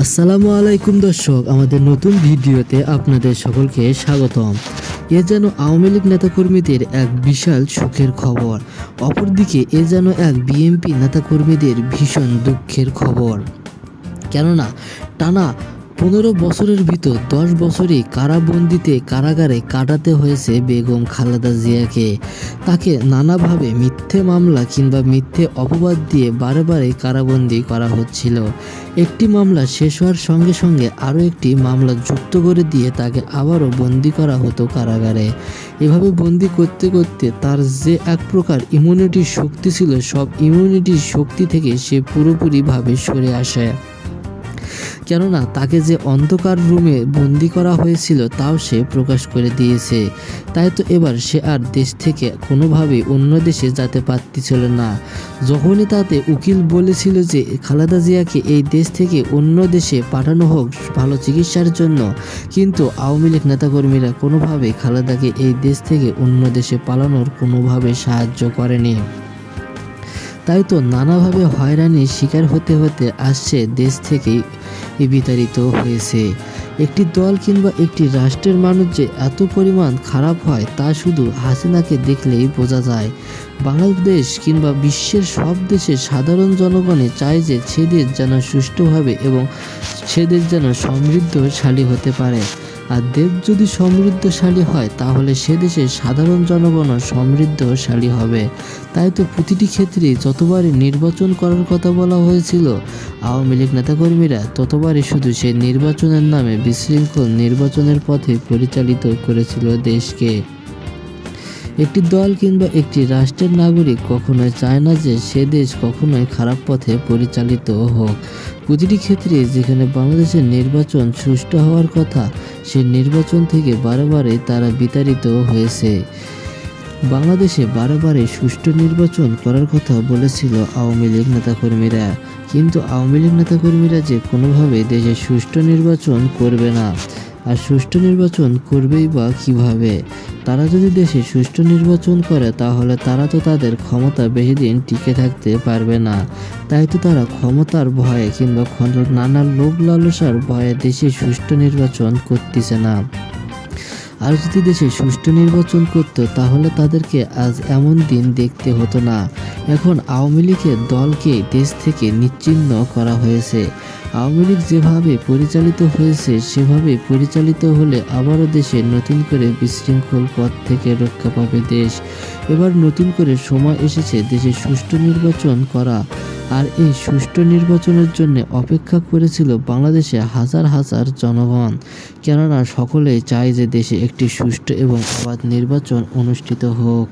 আসসালামু আলাইকুম দর্শক, আমাদের নতুন ভিডিওতে আপনাদের সকলকে স্বাগতম। এ যেন আওয়ামী লীগ নেতাকর্মীদের এক বিশাল সুখের খবর, অপরদিকে এ যেন এক বিএনপি নেতাকর্মীদের ভীষণ দুঃখের খবর। কেননা টানা 15 বছরের ভিতর 10 বছরই কারাবন্দিতে কারাগারে কাটাতে হয়েছে বেগম খালেদা জিয়াকে। তাকে নানাভাবে মিথ্যে মামলা কিংবা মিথ্যে অপবাদ দিয়ে বারে বারে কারাবন্দি করা হচ্ছিল। একটি মামলা শেষ হওয়ার সঙ্গে সঙ্গে আরও একটি মামলা যুক্ত করে দিয়ে তাকে আবারও বন্দি করা হতো কারাগারে। এভাবে বন্দি করতে করতে তার যে এক প্রকার ইমিউনিটির শক্তি ছিল, সব ইমিউনিটির শক্তি থেকে সে পুরোপুরিভাবে সরে আসে। কেননা তাকে যে অন্ধকার রুমে বন্দি করা হয়েছিল তাও সে প্রকাশ করে দিয়েছে। তাই তো এবার সে আর দেশ থেকে কোনোভাবেই অন্য দেশে যেতে পারতেছিল না। যখনই তাতে উকিল বলেছিল যে খালেদা জিয়াকে এই দেশ থেকে অন্য দেশে পাঠানো হোক ভালো চিকিৎসার জন্য, কিন্তু আওয়ামী লীগ নেতাকর্মীরা কোনোভাবেই খালেদাকে এই দেশ থেকে অন্য দেশে পালানোর কোনোভাবে সাহায্য করেনি। তাই তো নানাভাবে হয়রানির শিকার হতে হতে আসছে, দেশ থেকেই বিতাড়িত হয়েছে। একটি দল কিংবা একটি রাষ্ট্রের মানুষ যে এত পরিমাণ খারাপ হয় তা শুধু হাসিনাকে দেখলেই বোঝা যায়। বাংলাদেশ কিংবা বিশ্বের সব দেশের সাধারণ জনগণই চায় যে সে দেশ যেন সুষ্ঠুভাবে এবং সে দেশ যেন সমৃদ্ধশালী হতে পারে। আর দেশ যদি সমৃদ্ধশালী হয় তাহলে সে দেশের সাধারণ জনগণও সমৃদ্ধশালী হবে। তাই তো প্রতিটি ক্ষেত্রে যতবারই নির্বাচন করার কথা বলা হয়েছিল আওয়ামী লীগ নেতাকর্মীরা ততবারই শুধু সেই নির্বাচনের নামে বিশৃঙ্খল নির্বাচনের পথে পরিচালিত করেছিল দেশকে। একটি দল কিংবা একটি রাষ্ট্রের নাগরিক কখনোই চায় না যে সে দেশ কখনোই খারাপ পথে পরিচালিত হোক। প্রতিটি ক্ষেত্রে যেখানে বাংলাদেশের নির্বাচন সুষ্ঠু হওয়ার কথা, সে নির্বাচন থেকে বারে তারা বিতাড়িত হয়েছে। বাংলাদেশে বারে সুষ্ঠু নির্বাচন করার কথা বলেছিল আওয়ামী লীগ নেতাকর্মীরা, কিন্তু আওয়ামী লীগ নেতাকর্মীরা যে কোনোভাবে দেশে সুষ্ঠু নির্বাচন করবে না। আর সুষ্ঠু নির্বাচন করবেই বা কিভাবে? তারা যদি দেশে সুষ্ঠু নির্বাচন করে তাহলে তারা তো তাদের ক্ষমতা বেশি দিন টিকে থাকতে পারবে না। তাই তো তারা ক্ষমতার ভয়ে কিংবা নানা লোভ লালসার ভয়ে দেশে সুষ্ঠু নির্বাচন করতেছে না। আর যদি দেশে সুষ্ঠু নির্বাচন করত তাহলে তাদেরকে আজ এমন দিন দেখতে হতো না। এখন আওয়ামী লীগের দলকে দেশ থেকে নিশ্চিহ্ন করা হয়েছে। আওয়ামী লীগ যেভাবে পরিচালিত হয়েছে সেভাবে পরিচালিত হলে আবারও দেশে নতুন করে বিশৃঙ্খল পথ থেকে রক্ষা পাবে দেশ। এবার নতুন করে সময় এসেছে দেশে সুষ্ঠু নির্বাচন করা। আর এই সুষ্ঠু নির্বাচনের জন্য অপেক্ষা করেছিল বাংলাদেশে হাজার হাজার জনগণ। কেননা সকলেই চায় যে দেশে একটি সুষ্ঠু এবং অবাধ নির্বাচন অনুষ্ঠিত হোক।